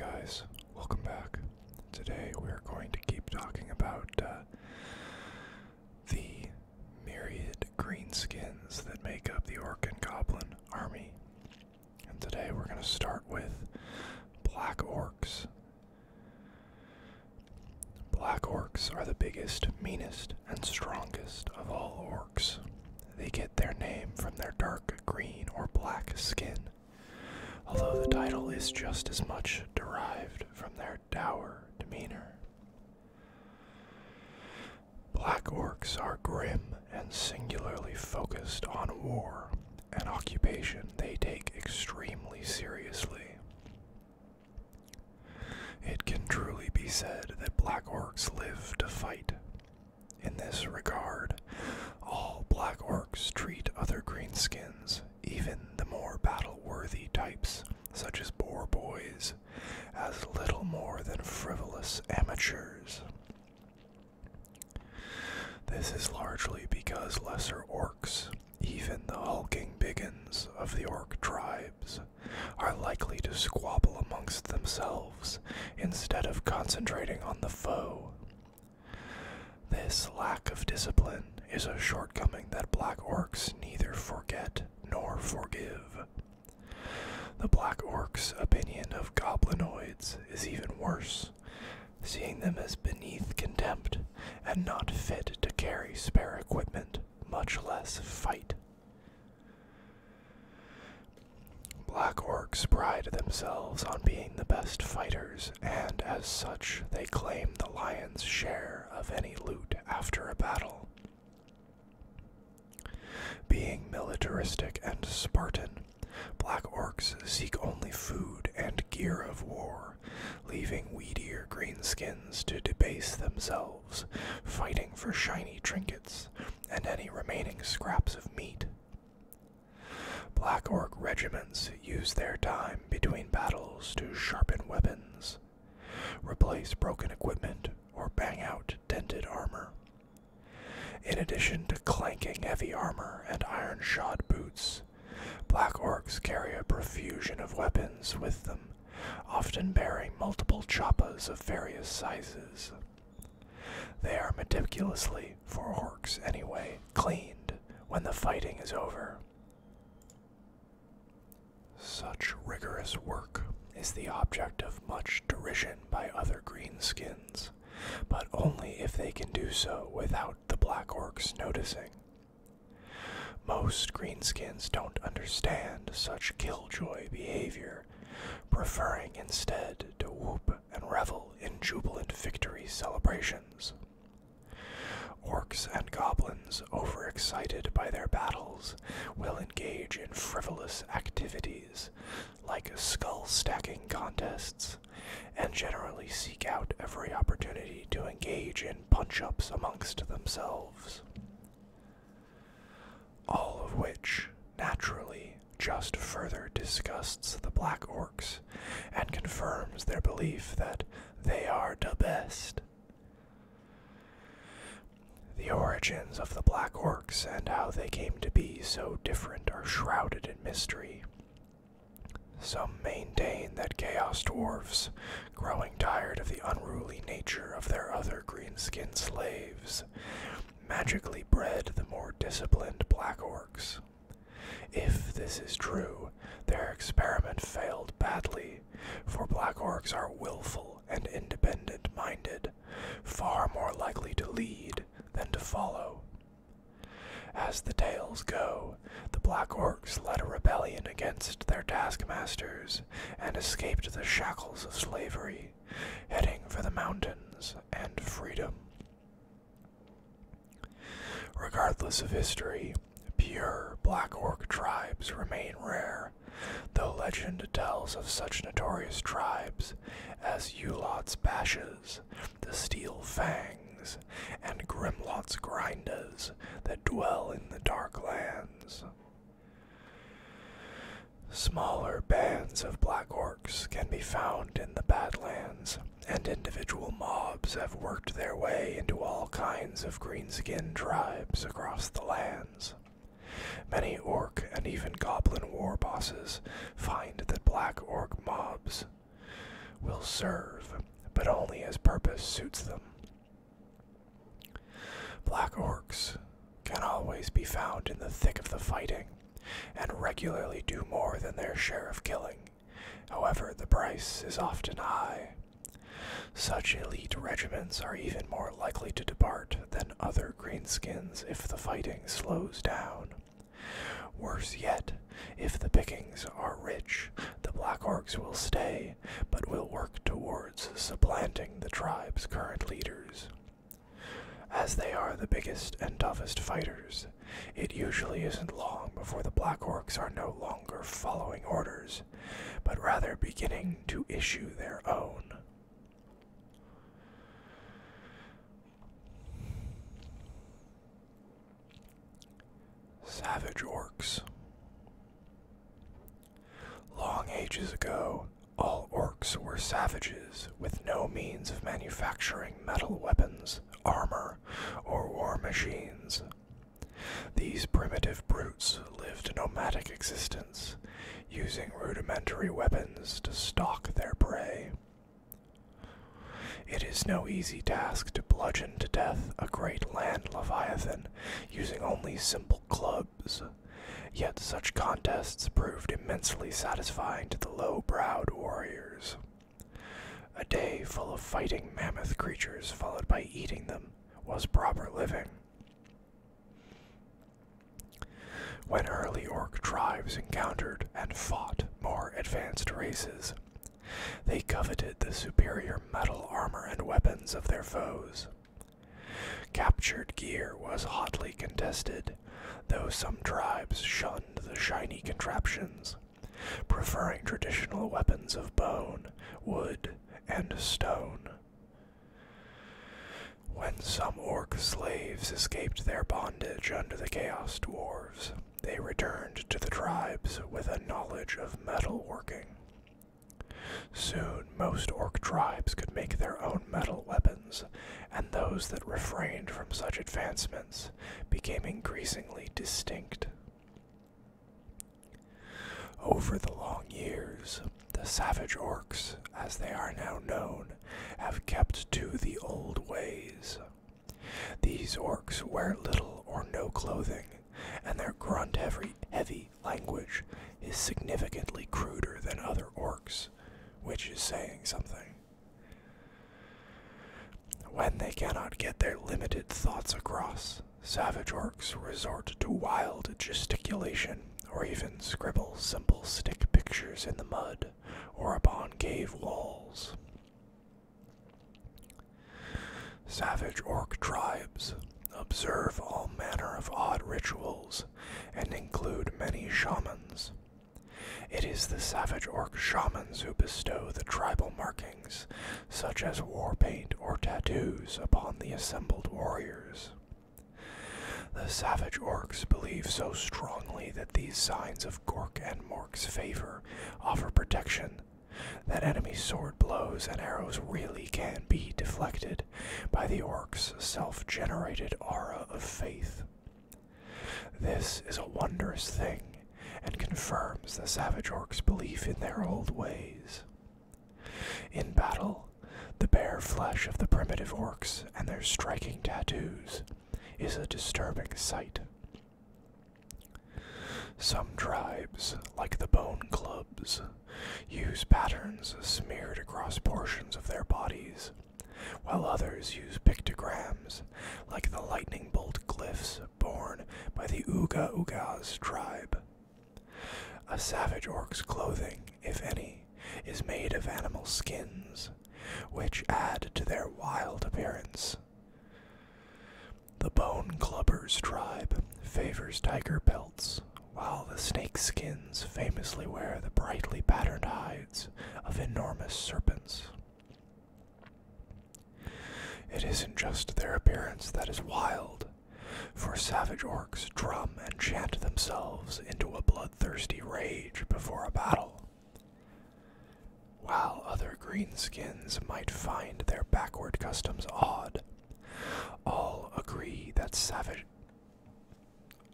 guys, welcome back. Today we're going to keep talking about the myriad greenskins that make up the Orc and Goblin army. And today we're going to start with Black Orcs. Black Orcs are the biggest, meanest, and strongest of all orcs. They get their name from their dark green or black skin, although the title is just as much derived from their dour demeanor. Black Orcs are grim and singularly focused on war, an occupation they take extremely seriously. It can truly be said that Black Orcs live to fight. In this regard, all Black Orcs treat other greenskins, even the more battle-worthy types, such as boar boys, as little more than frivolous amateurs. This is largely because lesser orcs, even the hulking biggins of the Orc Tribes, are likely to squabble amongst themselves instead of concentrating on the foe. This lack of discipline is a shortcoming that Black Orcs neither forget nor forgive. The Black Orcs' opinion of goblinoids is even worse, seeing them as beneath contempt and not fit to carry spare equipment, much less fight. Black Orcs pride themselves on being the best fighters, and as such they claim the lion's share of any loot after a battle. Being militaristic and Spartan, Black Orcs seek only food and gear of war, leaving weedier greenskins to debase themselves, fighting for shiny trinkets and any remaining scraps of meat. Black Orc regiments use their time between battles to sharpen weapons, replace broken equipment, or bang out dented armor. In addition to clanking heavy armor and iron-shod boots, Black Orcs carry a profusion of weapons with them, often bearing multiple choppas of various sizes. They are meticulously, for orcs anyway, cleaned when the fighting is over. Such rigorous work is the object of much derision by other greenskins, but only if they can do so without the Black Orcs noticing. Most greenskins don't understand such killjoy behavior, preferring instead to whoop and revel in jubilant victory celebrations. Orcs and goblins, overexcited by their battles, will engage in frivolous activities, like skull-stacking contests, and generally seek out every opportunity to engage in punch-ups amongst themselves. All of which, naturally, just further disgusts the Black Orcs, and confirms their belief that they are the best. The origins of the Black Orcs and how they came to be so different are shrouded in mystery. Some maintain that Chaos Dwarfs, growing tired of the unruly nature of their other greenskin slaves, magically bred the more disciplined Black Orcs. If this is true, their experiment failed badly, for Black Orcs are willful and independent-minded, far more likely to lead than to follow. As the tales go, the Black Orcs led a rebellion against their taskmasters and escaped the shackles of slavery, heading for the mountains and freedom. Regardless of history, pure Black Orc tribes remain rare, though legend tells of such notorious tribes as Ulot's Bashes, the Steel Fangs, and Grimlot's Grindas that dwell in the Dark Lands. Smaller bands of Black Orcs can be found in the Badlands, and individual mobs have worked their way into all kinds of greenskin tribes across the lands. Many Orc and even Goblin war bosses find that Black Orc mobs will serve, but only as purpose suits them. Black Orcs can always be found in the thick of the fighting, and regularly do more than their share of killing. However, the price is often high. Such elite regiments are even more likely to depart than other greenskins if the fighting slows down. Worse yet, if the pickings are rich, the Black Orcs will stay, but will work towards supplanting the tribe's current leaders. As they are the biggest and toughest fighters, it usually isn't long before the Black Orcs are no longer following orders, but rather beginning to issue their own. Savage Orcs. Long ages ago, all orcs were savages with no means of manufacturing metal weapons, armor, or war machines. These primitive brutes lived a nomadic existence, using rudimentary weapons to stalk their prey. It is no easy task to bludgeon to death a great land leviathan using only simple clubs, yet such contests proved immensely satisfying to the low-browed warriors. A day full of fighting mammoth creatures followed by eating them was proper living. When early Orc tribes encountered and fought more advanced races, they coveted the superior metal armor and weapons of their foes. Captured gear was hotly contested, though some tribes shunned the shiny contraptions, preferring traditional weapons of bone, wood, and stone. When some Orc slaves escaped their bondage under the Chaos Dwarves, they returned to the tribes with a knowledge of metalworking. Soon, most Orc tribes could make their own metal weapons, and those that refrained from such advancements became increasingly distinct. Over the long years, the Savage Orcs, as they are now known, have kept to the old ways. These Orcs wear little or no clothing, and their grunt-heavy language is significantly cruder than other Orcs, which is saying something. When they cannot get their limited thoughts across, Savage Orcs resort to wild gesticulation, or even scribble simple stick pictures in the mud or upon cave walls. Savage Orc tribes observe all manner of odd rituals and include many shamans. It is the Savage Orc shamans who bestow the tribal markings, such as war paint or tattoos, upon the assembled warriors. The Savage Orcs believe so strongly that these signs of Gork and Mork's favor offer protection, that enemy sword blows and arrows really can be deflected by the Orc's self-generated aura of faith. This is a wondrous thing, and confirms the Savage Orcs' belief in their old ways. In battle, the bare flesh of the primitive Orcs and their striking tattoos is a disturbing sight. Some tribes, like the Bone Clubs, use patterns smeared across portions of their bodies, while others use pictograms, like the lightning bolt glyphs borne by the Uga Ugas tribe. A Savage Orc's clothing, if any, is made of animal skins, which add to their wild appearance. The Bone Clubbers tribe favors tiger pelts, while the snake skins famously wear the brightly patterned hides of enormous serpents. It isn't just their appearance that is wild, for Savage Orcs drum and chant themselves into a bloodthirsty rage before a battle. While other greenskins might find their backward customs odd, all agree that Savage...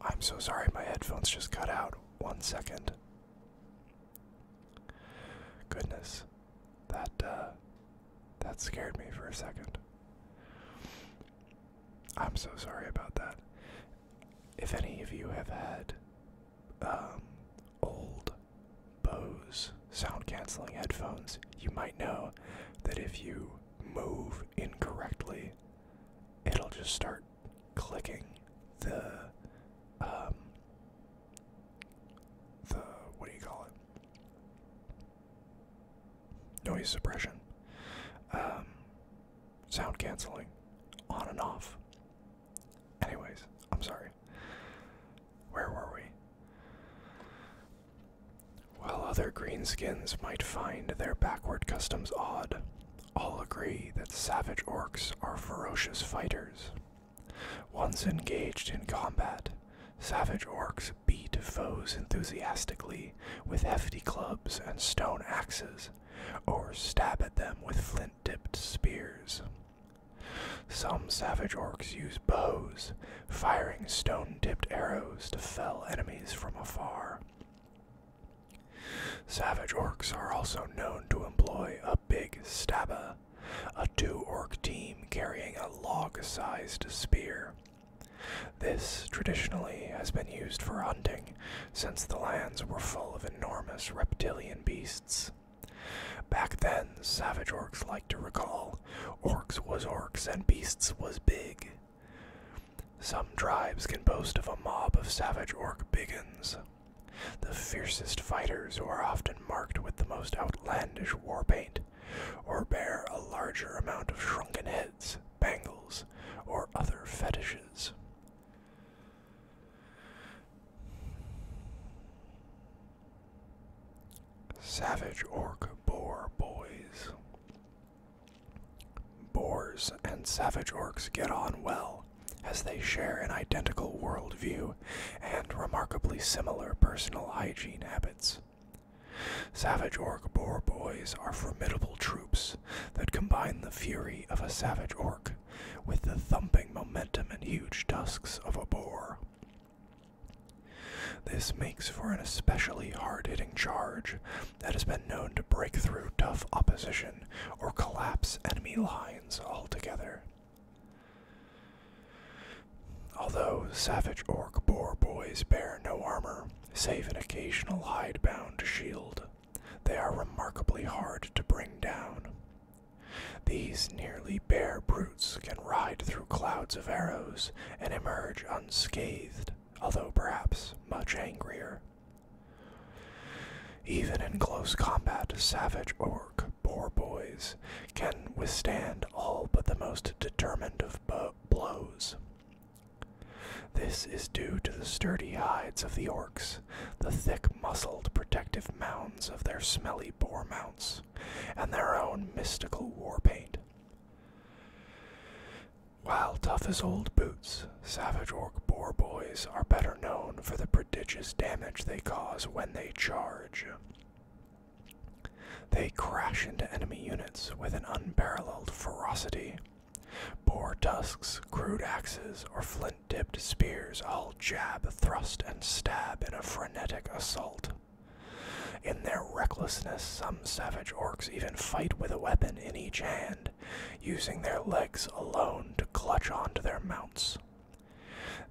I'm so sorry, my headphones just cut out. 1 second. Goodness. That that scared me for a second. I'm so sorry about that. If any of you have had old Bose sound-canceling headphones, you might know that if you move incorrectly, it'll just start clicking the what do you call it? Noise suppression. Sound canceling on and off. Anyways, I'm sorry. Where were we? While other greenskins might find their backward customs odd, all agree that savage orcs are ferocious fighters. Once engaged in combat, savage orcs beat foes enthusiastically with hefty clubs and stone axes, or stab at them with flint-tipped spears. Some savage orcs use bows, firing stone-tipped arrows to fell enemies from afar. Savage orcs are also known to employ a big stabba, a 2-orc team carrying a log-sized spear. This traditionally has been used for hunting, since the lands were full of enormous reptilian beasts. Back then, savage orcs liked to recall, orcs was orcs and beasts was big. Some tribes can boast of a mob of savage orc biggins, the fiercest fighters who are often marked with the most outlandish war paint, or bear a larger amount of shrunken heads, bangles, or other fetishes. Savage Orc Boar Boys. Boars and savage orcs get on well, as they share an identical worldview and remarkably similar personal hygiene habits. Savage Orc Boar Boys are formidable troops that combine the fury of a savage orc with the thumping momentum and huge tusks of a boar. This makes for an especially hard-hitting charge that has been known to break through tough opposition or collapse enemy lines altogether. Although savage orc boar boys bear no armor, save an occasional hide-bound shield, they are remarkably hard to bring down. These nearly bare brutes can ride through clouds of arrows and emerge unscathed, although perhaps much angrier. Even in close combat, savage orc boar boys can withstand all but the most determined of blows. This is due to the sturdy hides of the orcs, the thick-muscled protective mounds of their smelly boar mounts, and their own mystical war paint. While tough as old boots, savage orc boar boys are better known for the prodigious damage they cause when they charge. They crash into enemy units with an unparalleled ferocity. Boar tusks, crude axes, or flint-tipped spears all jab, thrust, and stab in a frenetic assault. In their recklessness, some savage orcs even fight with a weapon in each hand, using their legs alone to clutch onto their mounts.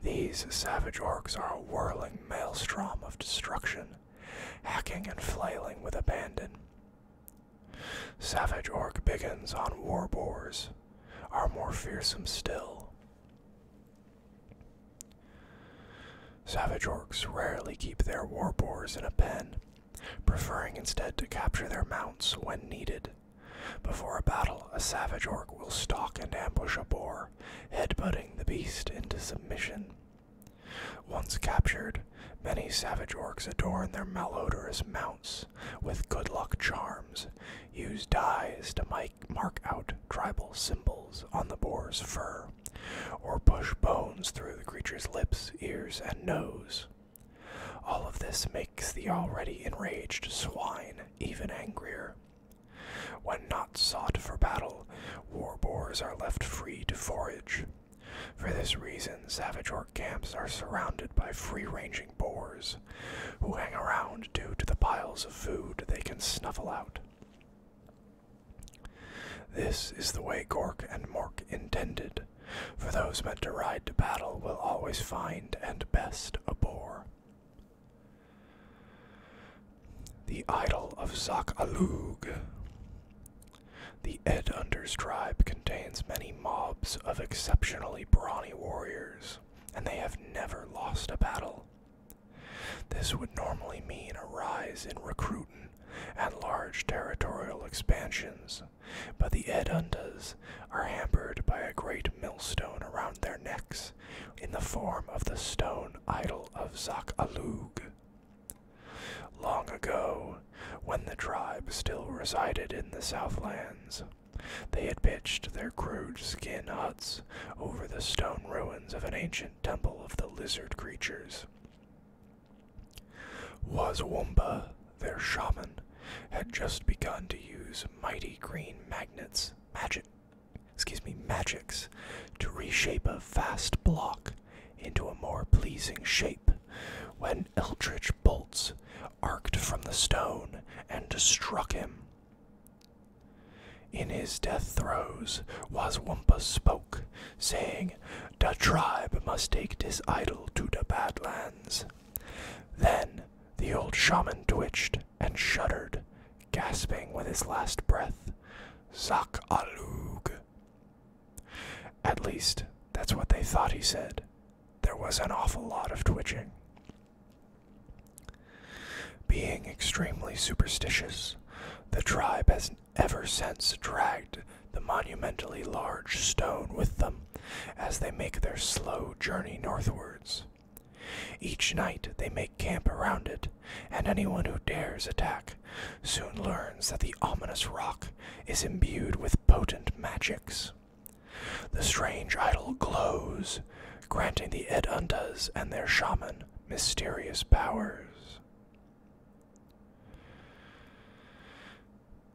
These savage orcs are a whirling maelstrom of destruction, hacking and flailing with abandon. Savage orc biggins on war boars are more fearsome still. Savage orcs rarely keep their war boars in a pen, preferring instead to capture their mounts when needed. Before a battle, a savage orc will stalk and ambush a boar, headbutting the beast into submission. Once captured, many savage orcs adorn their malodorous mounts with good luck charms, use dyes to mark out tribal symbols on the boar's fur, or push bones through the creature's lips, ears, and nose. All of this makes the already enraged swine even angrier. When not sought for battle, war boars are left free to forage. For this reason, savage orc camps are surrounded by free-ranging boars, who hang around due to the piles of food they can snuffle out. This is the way Gork and Mork intended, for those meant to ride to battle will always find and best a boar. The Idol of Zak-Alug. The Ed Under's tribe contains many mobs of exceptionally brawny warriors, and they have never lost a battle. This would normally mean a rise in recruiting and large territorial expansions, but the Ed Undas are hampered by a great millstone around their necks in the form of the stone idol of Zak-Alug. Long ago, when the tribe still resided in the Southlands, they had pitched their crude skin huts over the stone ruins of an ancient temple of the lizard creatures. Wazwumba, their shaman, had just begun to use mighty green magics to reshape a vast block into a more pleasing shape when eldritch bolts arced from the stone and struck him. In his death throes, Wazwumpa spoke, saying, "The tribe must take this idol to the Badlands." Then the old shaman twitched and shuddered, gasping with his last breath, "Zak-Alug." At least, that's what they thought he said. There was an awful lot of twitching. Being extremely superstitious, the tribe has ever since dragged the monumentally large stone with them as they make their slow journey northwards. Each night they make camp around it, and anyone who dares attack soon learns that the ominous rock is imbued with potent magics. The strange idol glows, granting the Ed Undas and their shaman mysterious powers.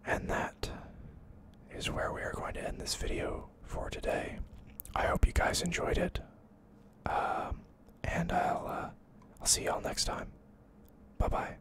And that is where we are going to end this video for today. I hope you guys enjoyed it. And I'll see y'all next time. Bye-bye.